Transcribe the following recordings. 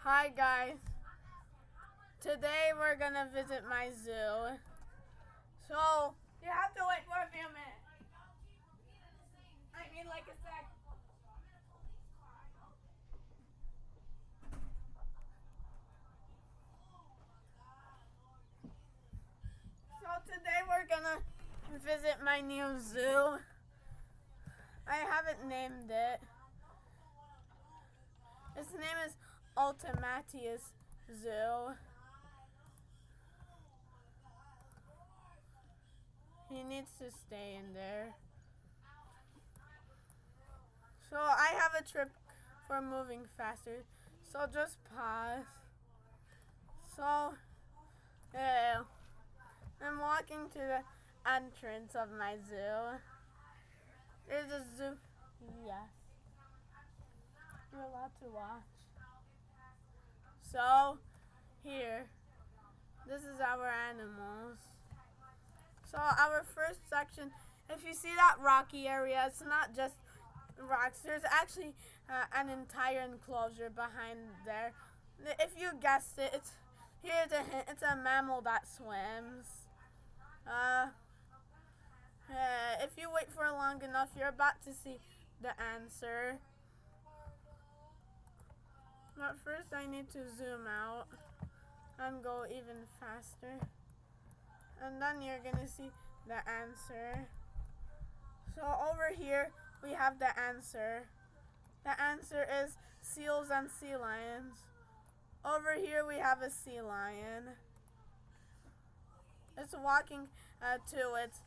Hi guys, today we're gonna visit my zoo. So, you have to wait for a few minutes. I mean like a sec. So today we're gonna visit my new zoo. I haven't named it. Its name is Ultimatius Zoo. He needs to stay in there. So I have a trip for moving faster. So just pause. So, yeah. I'm walking to the entrance of my zoo. There's a zoo. Yes. You're allowed to watch. So, here. This is our animals. So, our first section, if you see that rocky area, it's not just rocks. There's actually an entire enclosure behind there. If you guessed it, here's a hint. It's a mammal that swims. Uh, if you wait for long enough, you're about to see the answer. But first, I need to zoom out and go even faster. And then you're gonna see the answer. So over here, we have the answer. The answer is seals and sea lions. Over here, we have a sea lion. It's walking to its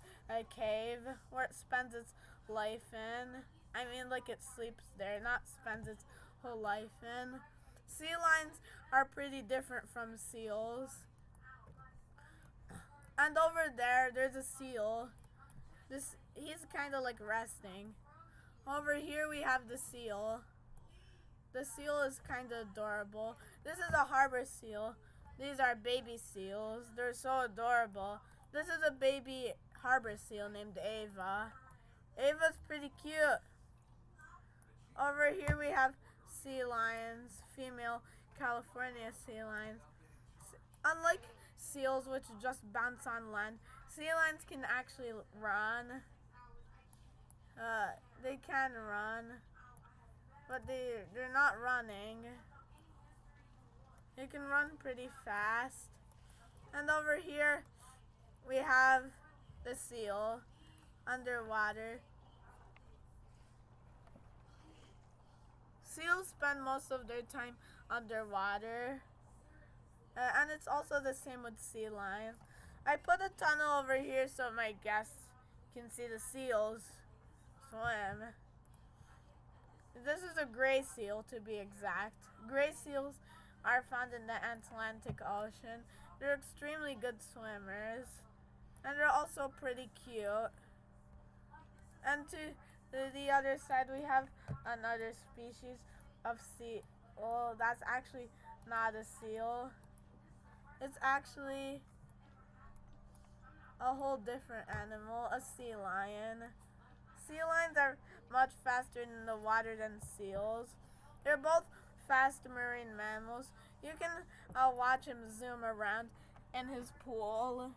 cave where it spends its life in. I mean, like it sleeps there, not spends its whole life in. Sea lions are pretty different from seals. And over there, there's a seal. He's kind of like resting. Over here, we have the seal. The seal is kind of adorable. This is a harbor seal. These are baby seals. They're so adorable. This is a baby harbor seal named Ava. Ava's pretty cute. Over here we have sea lions, female California sea lions. Unlike seals, which just bounce on land, sea lions can actually run. They can run, but they're not running. They can run pretty fast. And over here, we have the seal underwater. Seals spend most of their time underwater. And it's also the same with sea lions. I put a tunnel over here so my guests can see the seals swim. This is a gray seal, to be exact. Gray seals are found in the Atlantic Ocean. They're extremely good swimmers. And they're also pretty cute. And to the other side, we have another species of seal. Oh, that's actually not a seal. It's actually a whole different animal, a sea lion. Sea lions are much faster in the water than seals. They're both fast marine mammals. You can watch him zoom around in his pool.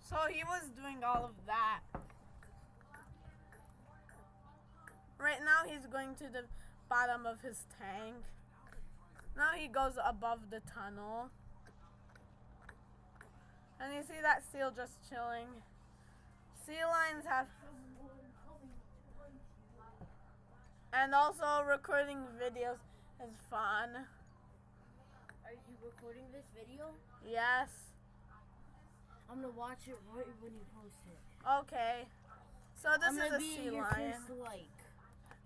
So he was doing all of that. Right now he's going to the bottom of his tank. Now he goes above the tunnel. And you see that seal just chilling. Sea lions have... And also recording videos is fun. Are you recording this video? Yes. I'm gonna watch it right when you post it. Okay. So this is a sea lion. First like.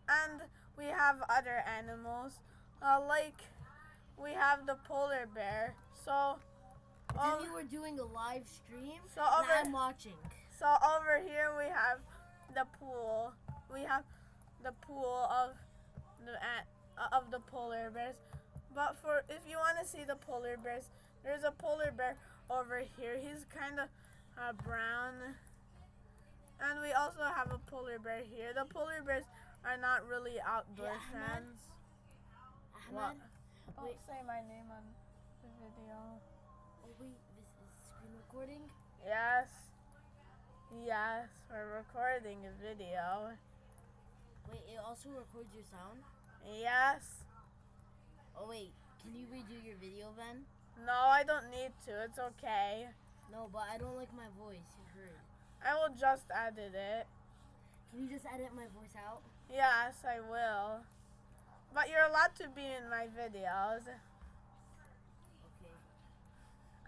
And we have other animals. Like we have the polar bear. So Then you were doing a live stream. So and I'm watching. So over here we have the pool. We have the pool of the polar bears. But for if you want to see the polar bears, there's a polar bear over here. He's kind of brown. And we also have a polar bear here. The polar bears are not really outdoor Hey, Ahmed? friends. What? Ahmed? Don't Wait. say my name on the video. Oh wait, this is screen recording? Yes. Yes, we're recording a video. Wait, it also records your sound? Yes. Oh wait, can you redo your video then? No, I don't need to. It's okay. No, but I don't like my voice, you heard. I will just edit it. Can you just edit my voice out? Yes, I will. But you're allowed to be in my videos. Okay.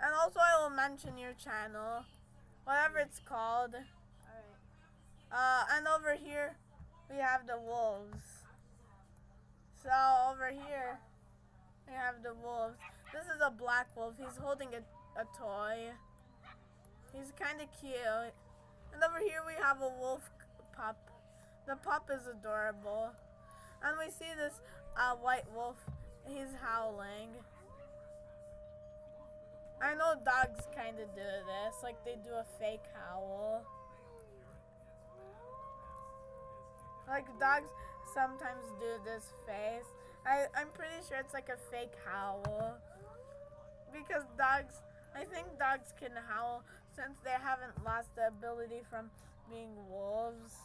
And also I will mention your channel. Whatever it's called. Alright. And over here, we have the wolves. So over here, we have the wolves. This is a black wolf. He's holding a toy. He's kind of cute. And over here we have a wolf pup. The pup is adorable. And we see this white wolf. He's howling. I know dogs kind of do this. Like they do a fake howl. Like dogs sometimes do this face. I'm pretty sure it's like a fake howl. Because dogs, I think dogs can howl since they haven't lost the ability from being wolves.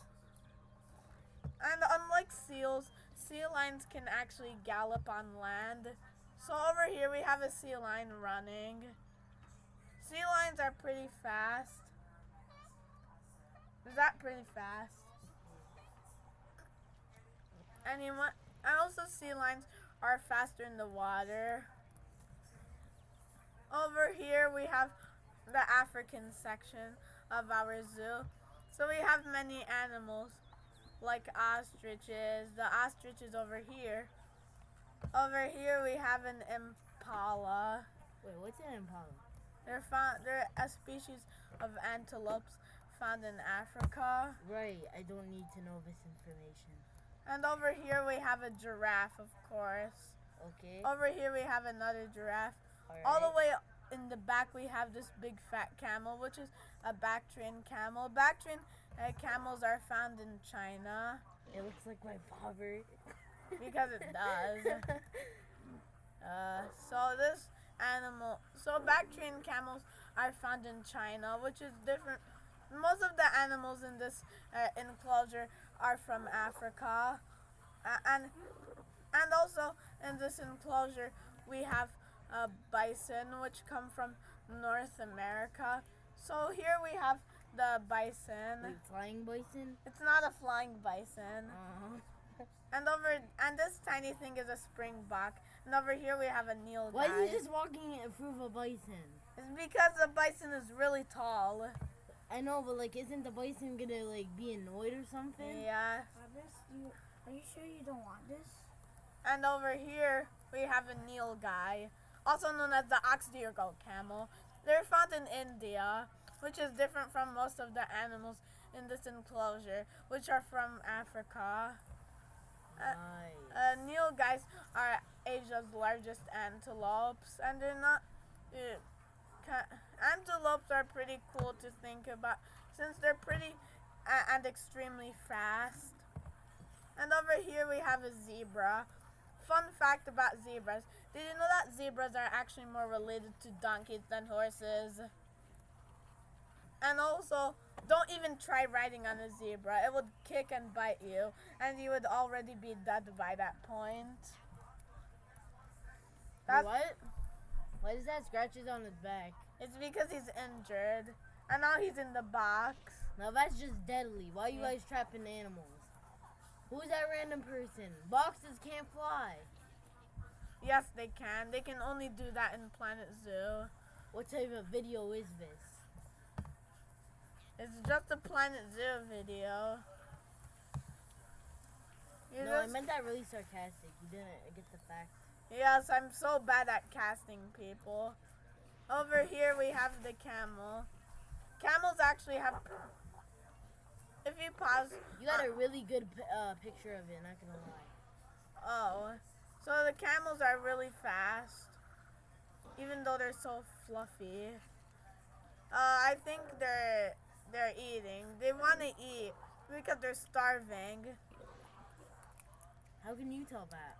And unlike seals, sea lions can actually gallop on land. So over here we have a sea lion running. Sea lions are pretty fast. Is that pretty fast? And also sea lions are faster in the water. Over here we have the African section of our zoo. So we have many animals like ostriches. The ostrich is over here. Over here we have an impala. Wait, what's an impala? They're a species of antelopes found in Africa. Right, I don't need to know this information. And over here we have a giraffe, of course. Okay. Over here we have another giraffe. Alright. All the way in the back we have this big fat camel, which is a Bactrian camel. Bactrian camels are found in China. It looks like my father. Because it does. So Bactrian camels are found in China, which is different. Most of the animals in this enclosure are from Africa. And also in this enclosure we have bison, which come from North America. So here we have the bison. Wait, flying bison? It's not a flying bison. Uh-huh. And this tiny thing is a springbok. And over here we have a Nilgai. Why are you just walking in front of a bison? It's because the bison is really tall. I know, but like, isn't the bison gonna like be annoyed or something? Yeah. Are you sure you don't want this? And over here we have a Nilgai, also known as the ox deer goat camel. They're found in India, which is different from most of the animals in this enclosure, which are from Africa. Nice. Nilgais are Asia's largest antelopes, and they're not. Antelopes are pretty cool to think about since they're pretty and extremely fast. And over here we have a zebra. Fun fact about zebras: did you know that zebras are actually more related to donkeys than horses? And also, don't even try riding on a zebra. It would kick and bite you, and you would already be dead by that point. Wait, what? Why does that scratches on his back? It's because he's injured, and now he's in the box. Now that's just deadly. Why are you guys trapping animals? Who's that random person? Boxes can't fly. Yes, they can. They can only do that in Planet Zoo. What type of video is this? It's just a Planet Zoo video. I meant that really sarcastic. You didn't get the fact. Yes, I'm so bad at casting people. Over here we have the camel. Camels actually have... If you pause... You got a really good picture of it, not gonna lie. Oh. So animals are really fast, even though they're so fluffy. I think they're eating. They want to eat because they're starving. How can you tell that?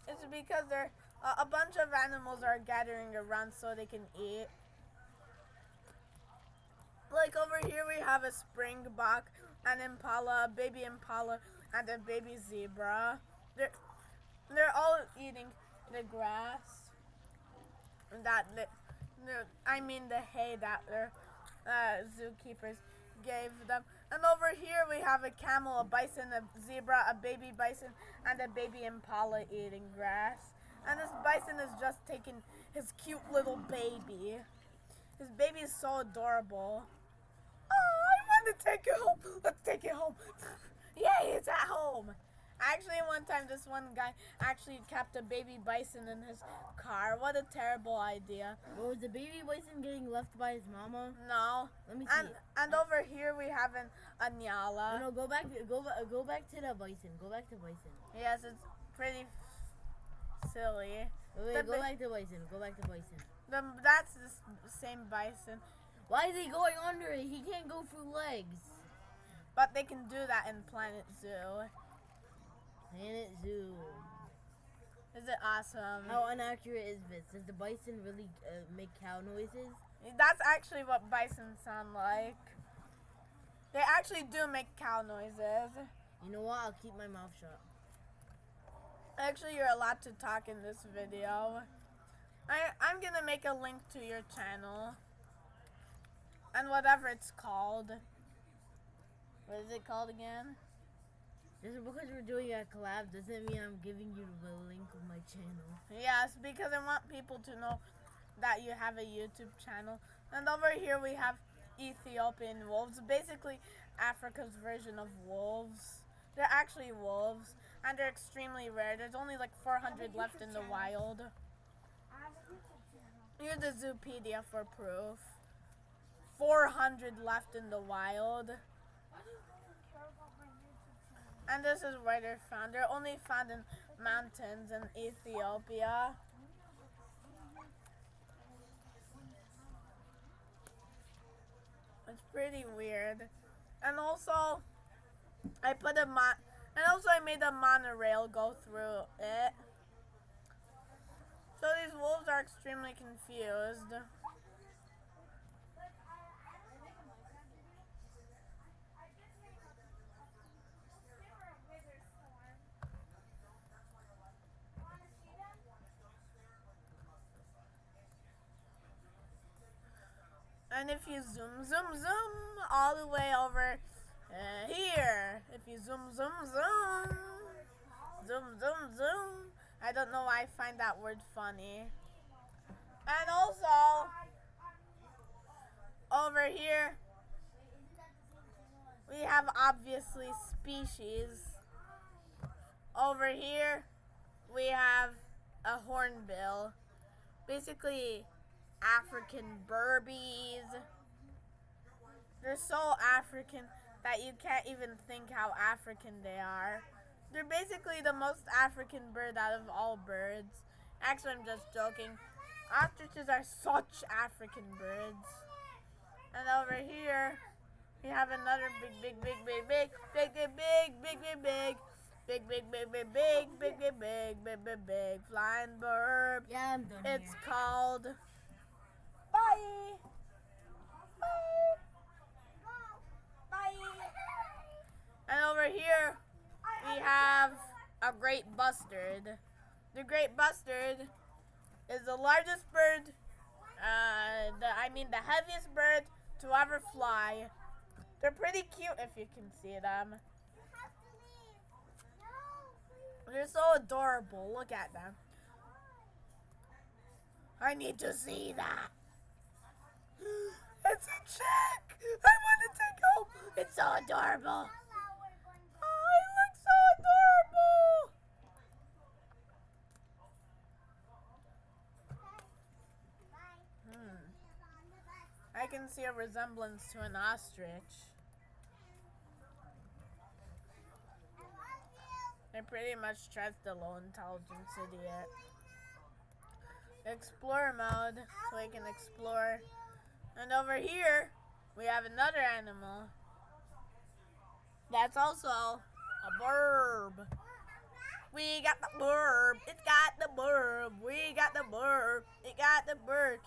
It's because they're a bunch of animals are gathering around so they can eat. Like over here we have a springbok, an impala, a baby impala, and a baby zebra. They're all eating the grass I mean the hay that their zookeepers gave them. And over here we have a camel, a bison, a zebra, a baby bison, and a baby impala eating grass. And this bison is just taking his cute little baby. His baby is so adorable. Oh, I want to take it home. Let's take it home. Yay, it's at home. Actually, one time this one guy actually kept a baby bison in his car. What a terrible idea. Well, was the baby bison getting left by his mama? No. Let me see. And over here we have a nyala. No, go back to the bison. Go back to bison. Yes, it's pretty silly. Wait, go back to bison. Go back to bison. That's the same bison. Why is he going under it? He can't go through legs. But they can do that in Planet Zoo. Planet Zoo. Is it awesome? How inaccurate is this? Does the bison really make cow noises? That's actually what bison sound like. They actually do make cow noises. You know what? I'll keep my mouth shut. Actually, you're allowed to talk in this video. I'm gonna make a link to your channel. And whatever it's called. What is it called again? Just because we're doing a collab doesn't mean I'm giving you the link of my channel. Yes, because I want people to know that you have a YouTube channel. And over here we have Ethiopian wolves, basically Africa's version of wolves. They're actually wolves, and they're extremely rare. There's only like 400 left in the wild. Here's the Zoopedia for proof. 400 left in the wild. And this is where they're found. They're only found in mountains in Ethiopia. It's pretty weird. And also, I made a monorail go through it. So these wolves are extremely confused. And if you zoom all the way over here, if you zoom, I don't know why I find that word funny. And also, over here, we have obviously species. Over here, we have a hornbill. Basically, African burbies. They're so African that you can't even think how African they are. They're basically the most African bird out of all birds. Actually, I'm just joking. Ostriches are such African birds. And over here, we have another big flying bird. Yeah, I'm done It's here. called Bye. And over here, we have a great bustard. The great bustard is the largest bird, the heaviest bird to ever fly. They're pretty cute if you can see them. They're so adorable. Look at them. I need to see that. It's a chick. I want to take home. It's so adorable. Oh, it looks so adorable. I can see a resemblance to an ostrich. They're pretty much just a low intelligence idiot. explore mode so we can explore. And over here, we have another animal. That's also a burb. We got the burb. It got the burb. We got the burb. It got the bird.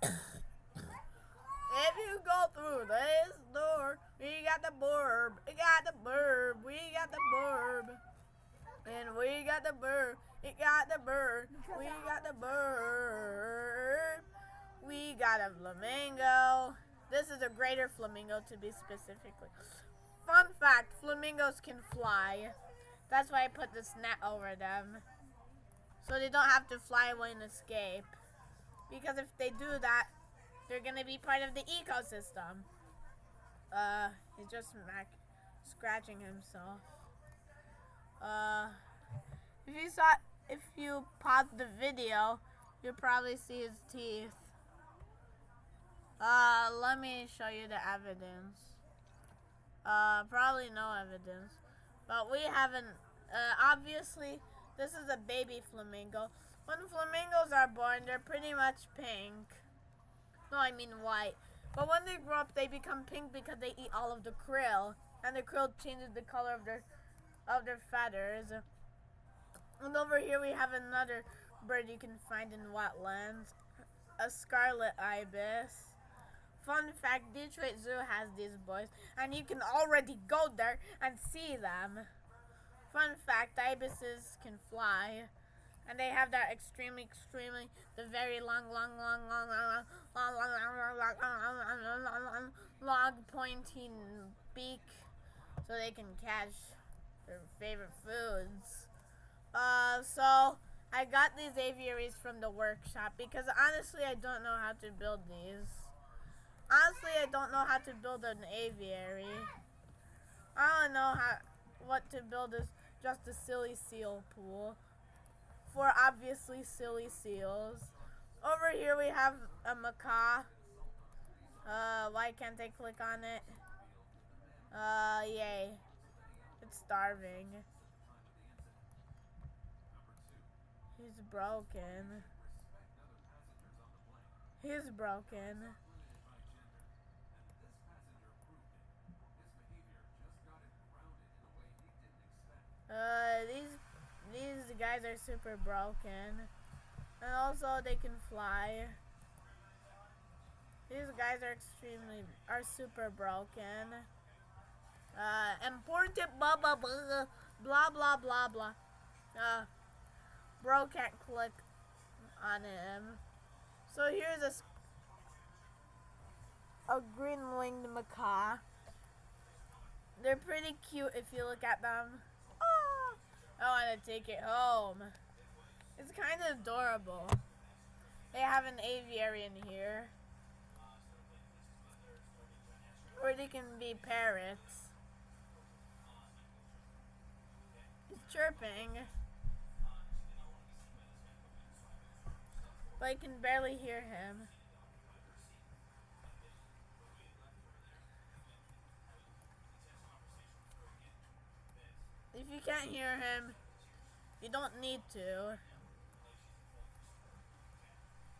If you go through this door, we got the burb. It got the burb. We got the burb. And we got the bird. It got the bird. We got the bird. We got a flamingo. This is a greater flamingo to be specifically. Fun fact, flamingos can fly. That's why I put this net over them. So they don't have to fly away and escape. Because if they do that, they're going to be part of the ecosystem. He's just scratching himself. If you pause the video, you'll probably see his teeth. Let me show you the evidence. Probably no evidence. But we haven't, obviously, this is a baby flamingo. When flamingos are born, they're pretty much pink. No, I mean white. But when they grow up, they become pink because they eat all of the krill. And the krill changes the color of their feathers. And over here we have another bird you can find in wetlands. A scarlet ibis. Fun fact, Detroit Zoo has these boys, and you can already go there and see them. Fun fact, ibises can fly, and they have that the very long pointy beak, so they can catch their favorite foods. So I got these aviaries from the workshop because honestly I don't know how to build these. Honestly, I don't know how to build an aviary. I don't know what to build is just a silly seal pool for obviously silly seals. Over here we have a macaw. Why can't I click on it? Yay. It's starving. He's broken. He's broken. These guys are super broken. And also they can fly. These guys are super broken. Important blah blah blah blah blah blah blah. Bro can't click on him. So here's a green-winged macaw. They're pretty cute if you look at them. Oh, I want to take it home. It's kind of adorable. They have an aviary in here. Or they can be parrots. He's chirping. But I can barely hear him. If you can't hear him, you don't need to.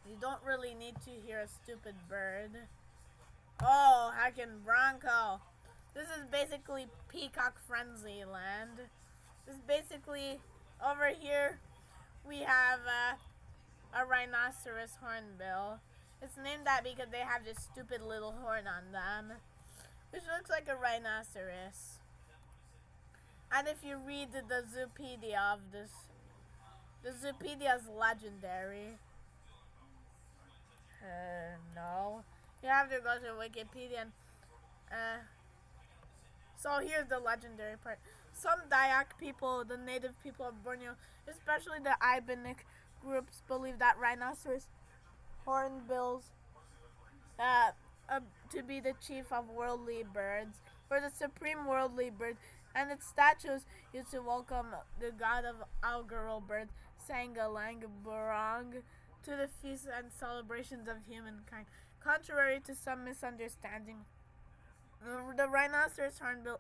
You don't really need to hear a stupid bird. Oh, heckin' Bronco. This is basically Peacock Frenzy land. This is basically, over here, we have a rhinoceros hornbill. It's named that because they have this stupid little horn on them, which looks like a rhinoceros. And if you read the Zoopedia of this, the Zoopedia is legendary. No. You have to go to Wikipedia and, so here's the legendary part. Some Dayak people, the native people of Borneo, especially the Ibanic groups, believe that rhinoceros hornbills to be the chief of worldly birds, or the supreme worldly bird, and its statues used to welcome the god of augural birds, Sangalang Burang, to the feasts and celebrations of humankind. Contrary to some misunderstanding, the rhinoceros hornbill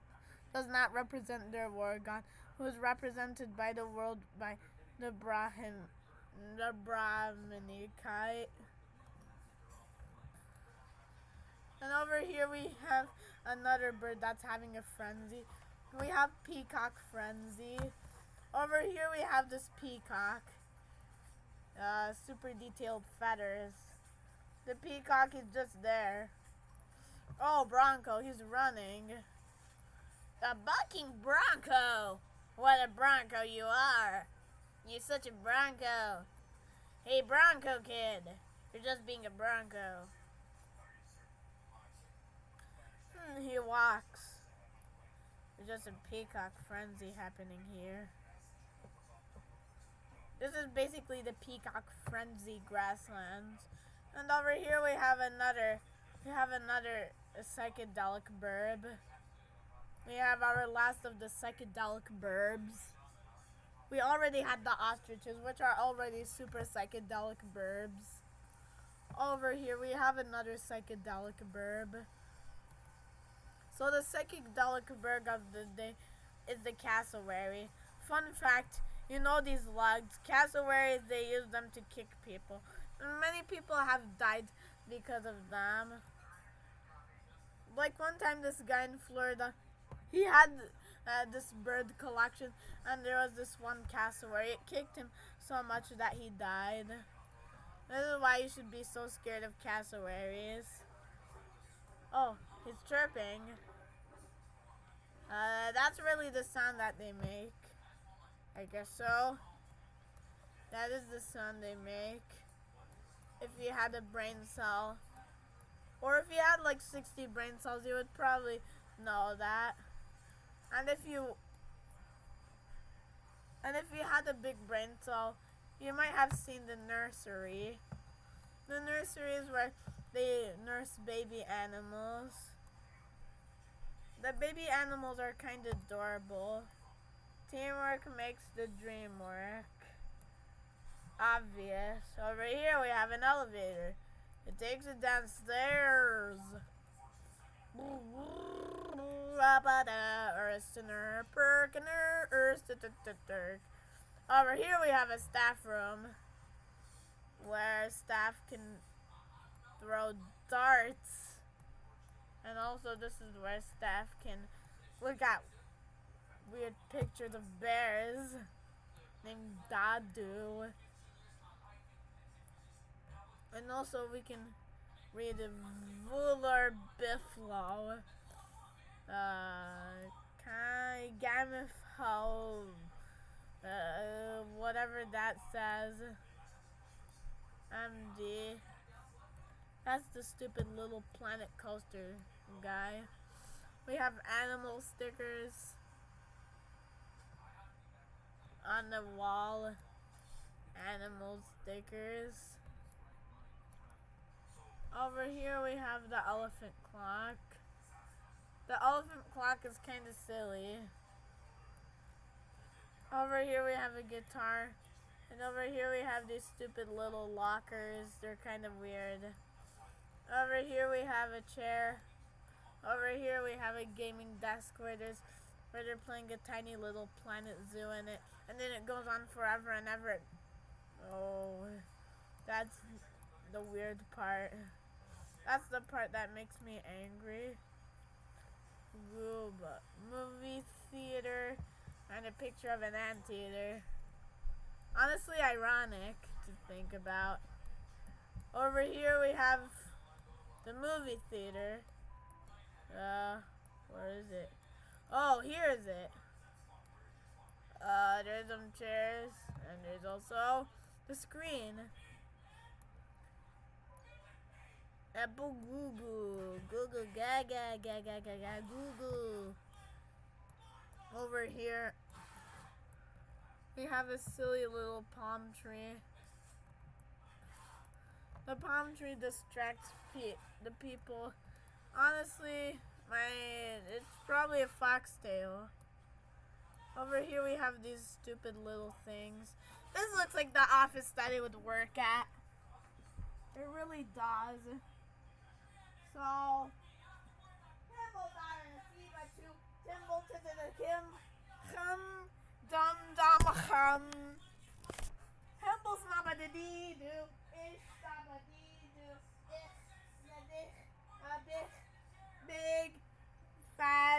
does not represent their war god, who is represented by the world by the Brahmin the Brahminy kite. And over here we have another bird that's having a frenzy. We have peacock frenzy. Over here we have this peacock. Super detailed feathers. The peacock is just there. Oh, Bronco, he's running. A bucking Bronco! What a Bronco you are! You're such a Bronco. Hey, Bronco kid, you're just being a Bronco. He walks. There's just a peacock frenzy happening here. This is basically the peacock frenzy grasslands. And over here we have another psychedelic burb. We have our last of the psychedelic burbs. We already had the ostriches, which are already super psychedelic burbs. Over here we have another psychedelic burb. So the psychedelic burb of the day is the cassowary. Fun fact, you know these lugs, cassowaries, they use them to kick people. And many people have died because of them. Like one time this guy in Florida, he had this bird collection and there was this one cassowary. It kicked him so much that he died. This is why you should be so scared of cassowaries. Oh, he's chirping. That's really the sound that they make. I guess so. That is the sound they make. If you had a brain cell. Or if you had like 60 brain cells, you would probably know that. And if you had a big brain cell, you might have seen the nursery. The nursery is where they nurse baby animals. The baby animals are kind of adorable. Teamwork makes the dream work. Obvious. Over here we have an elevator. It takes it downstairs. Over here we have a staff room where staff can throw darts. And also this is where staff can look at weird pictures of bears named Dadu. And also we can read Vular Biflo. Gamifho. Whatever that says. MD. That's the stupid little planet coaster guy. We have animal stickers on the wall. Animal stickers. Over here we have the elephant clock. The elephant clock is kind of silly. Over here we have a guitar. And over here we have these stupid little lockers. They're kind of weird. Over here we have a chair. Over here we have a gaming desk where they're playing a tiny little Planet Zoo in it. And then it goes on forever and ever. Oh, that's the weird part. That's the part that makes me angry. Movie theater and a picture of an anteater. Honestly ironic to think about. Over here we have the movie theater. Where is it? Oh, here is it. There's some chairs and there's also the screen. Apple Google. Google gaga gaga gaga Google. Over here we have a silly little palm tree. The palm tree distracts the people. Honestly, it's probably a foxtail. Over here we have these stupid little things. This looks like the office that I would work at. It really does. So, Timble's not in a sea, but you Timble to the Kim, dum dum hum. Timble's not a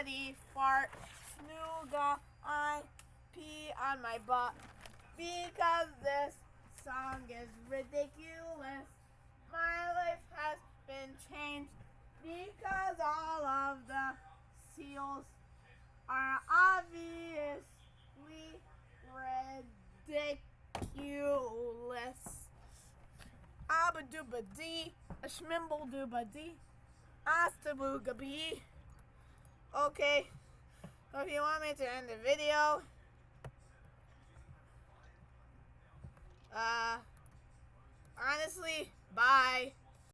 potty, fart, snooga, I pee on my butt. Because this song is ridiculous. My life has been changed because all of the seals are obviously ridiculous. Abba dooba dee, a shmimble dooba dee, asta booga bee. Okay, so if you want me to end the video, honestly, bye.